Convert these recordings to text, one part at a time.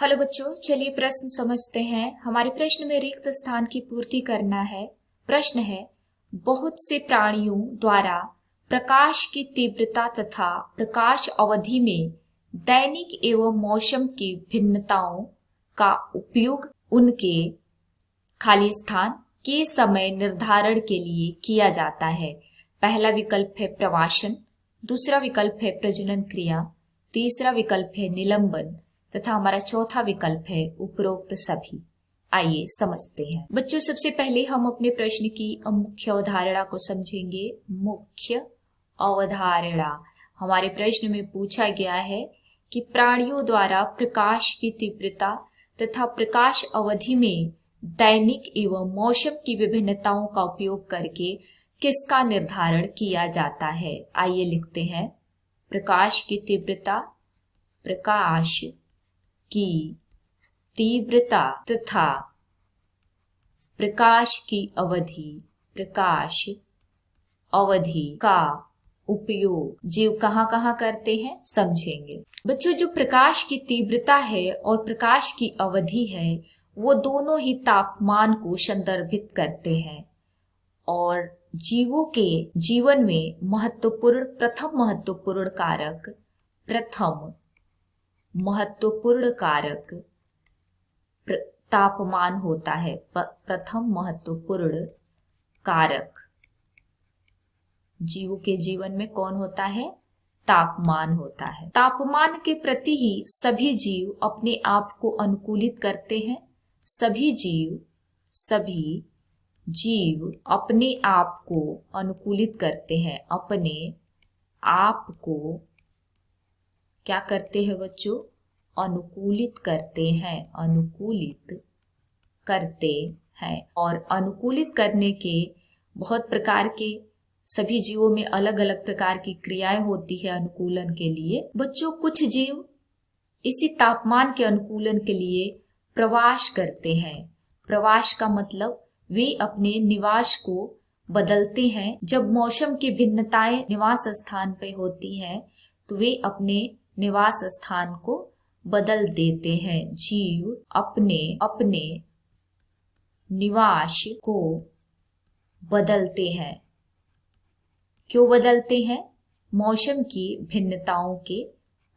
Hello बच्चों, चलिए प्रश्न समझते हैं। हमारे प्रश्न में रिक्त स्थान की पूर्ति करना है। प्रश्न है, बहुत से प्राणियों द्वारा प्रकाश की तीव्रता तथा प्रकाश अवधि में दैनिक एवं मौसम की भिन्नताओं का उपयोग उनके खाली स्थान के समय निर्धारण के लिए किया जाता है। पहला विकल्प है प्रवासन, दूसरा विकल्प है प्रजनन क्रिया, तीसरा विकल्प है निलंबन तथा हमारा चौथा विकल्प है उपरोक्त सभी। आइए समझते हैं। बच्चों, सबसे पहले हम अपने प्रश्न की मुख्य अवधारणा को समझेंगे। मुख्य अवधारणा हमारे प्रश्न में पूछा गया है कि प्राणियों द्वारा प्रकाश की तीव्रता तथा प्रकाश अवधि में दैनिक एवं मौसम की विभिन्नताओं का उपयोग करके किसका निर्धारण किया जाता है। आइए लिखते हैं। प्रकाश की तीव्रता, प्रकाश की तीव्रता तथा प्रकाश की अवधि, प्रकाश अवधि का उपयोग जीव कहाँ कहाँ करते हैं समझेंगे। बच्चों, जो प्रकाश की तीव्रता है और प्रकाश की अवधि है वो दोनों ही तापमान को संदर्भित करते हैं और जीवों के जीवन में प्रथम महत्वपूर्ण कारक तापमान होता है। प्रथम महत्वपूर्ण कारक जीवों के जीवन में कौन होता है? तापमान होता है। तापमान के प्रति ही सभी जीव अपने आप को अनुकूलित करते हैं। सभी जीव अपने आप को अनुकूलित करते हैं। अपने आप को क्या करते हैं बच्चों? अनुकूलित करते हैं। और अनुकूलित करने के बहुत प्रकार के सभी जीवों में अलग अलग प्रकार की क्रियाएं होती है अनुकूलन के लिए। बच्चों, कुछ जीव इसी तापमान के अनुकूलन के लिए प्रवास करते हैं। प्रवास का मतलब वे अपने निवास को बदलते हैं। जब मौसम की भिन्नताएं निवास स्थान पे होती हैं तो वे अपने निवास स्थान को बदल देते हैं। जीव अपने निवास को बदलते हैं। क्यों बदलते हैं? मौसम की भिन्नताओं के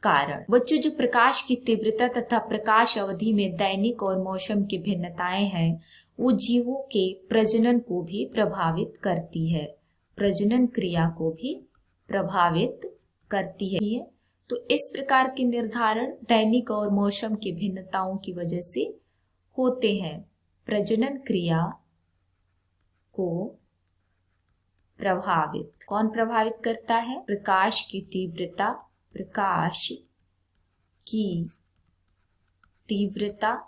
कारण। बच्चों, जो प्रकाश की तीव्रता तथा प्रकाश अवधि में दैनिक और मौसम की भिन्नताएं हैं वो जीवों के प्रजनन को भी प्रभावित करती है। प्रजनन क्रिया को भी प्रभावित करती है। तो इस प्रकार के निर्धारण दैनिक और मौसम की भिन्नताओं की वजह से होते हैं। प्रजनन क्रिया को कौन प्रभावित करता है? प्रकाश की तीव्रता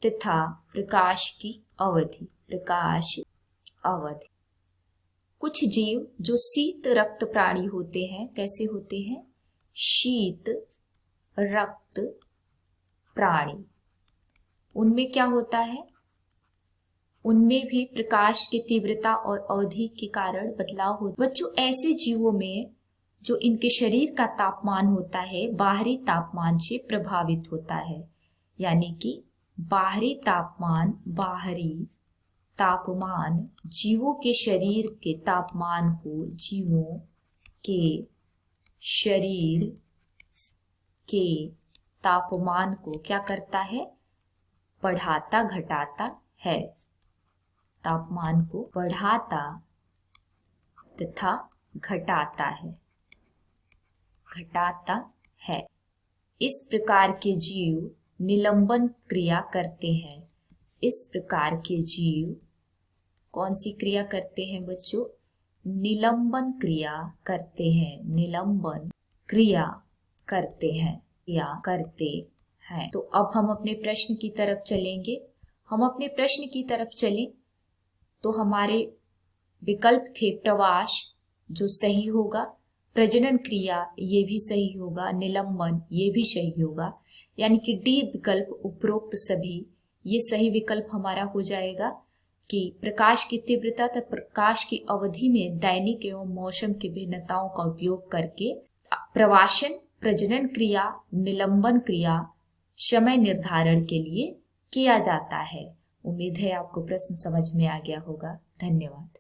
तथा प्रकाश की अवधि। कुछ जीव जो शीत रक्त प्राणी होते हैं, कैसे होते हैं? शीत रक्त प्राणी। उनमें क्या होता है? उनमें भी प्रकाश की तीव्रता और अवधि के कारण बदलाव होता है। बच्चों, ऐसे जीवों में जो इनके शरीर का तापमान होता है बाहरी तापमान से प्रभावित होता है। यानी कि बाहरी तापमान जीवों के शरीर के तापमान को जीवों के शरीर के तापमान को क्या करता है? बढ़ाता घटाता है। तापमान को बढ़ाता तथा घटाता है। इस प्रकार के जीव निलंबन क्रिया करते हैं। इस प्रकार के जीव कौन सी क्रिया करते हैं बच्चों? निलंबन क्रिया करते हैं। तो अब हम अपने प्रश्न की तरफ चलें तो हमारे विकल्प थे प्रवास, जो सही होगा, प्रजनन क्रिया ये भी सही होगा, निलंबन ये भी सही होगा। यानी कि डी विकल्प उपरोक्त सभी ये सही विकल्प हमारा हो जाएगा कि प्रकाश की तीव्रता तथा प्रकाश की अवधि में दैनिक एवं मौसम की भिन्नताओं का उपयोग करके प्रवासन, प्रजनन क्रिया, निलंबन क्रिया समय निर्धारण के लिए किया जाता है। उम्मीद है आपको प्रश्न समझ में आ गया होगा। धन्यवाद।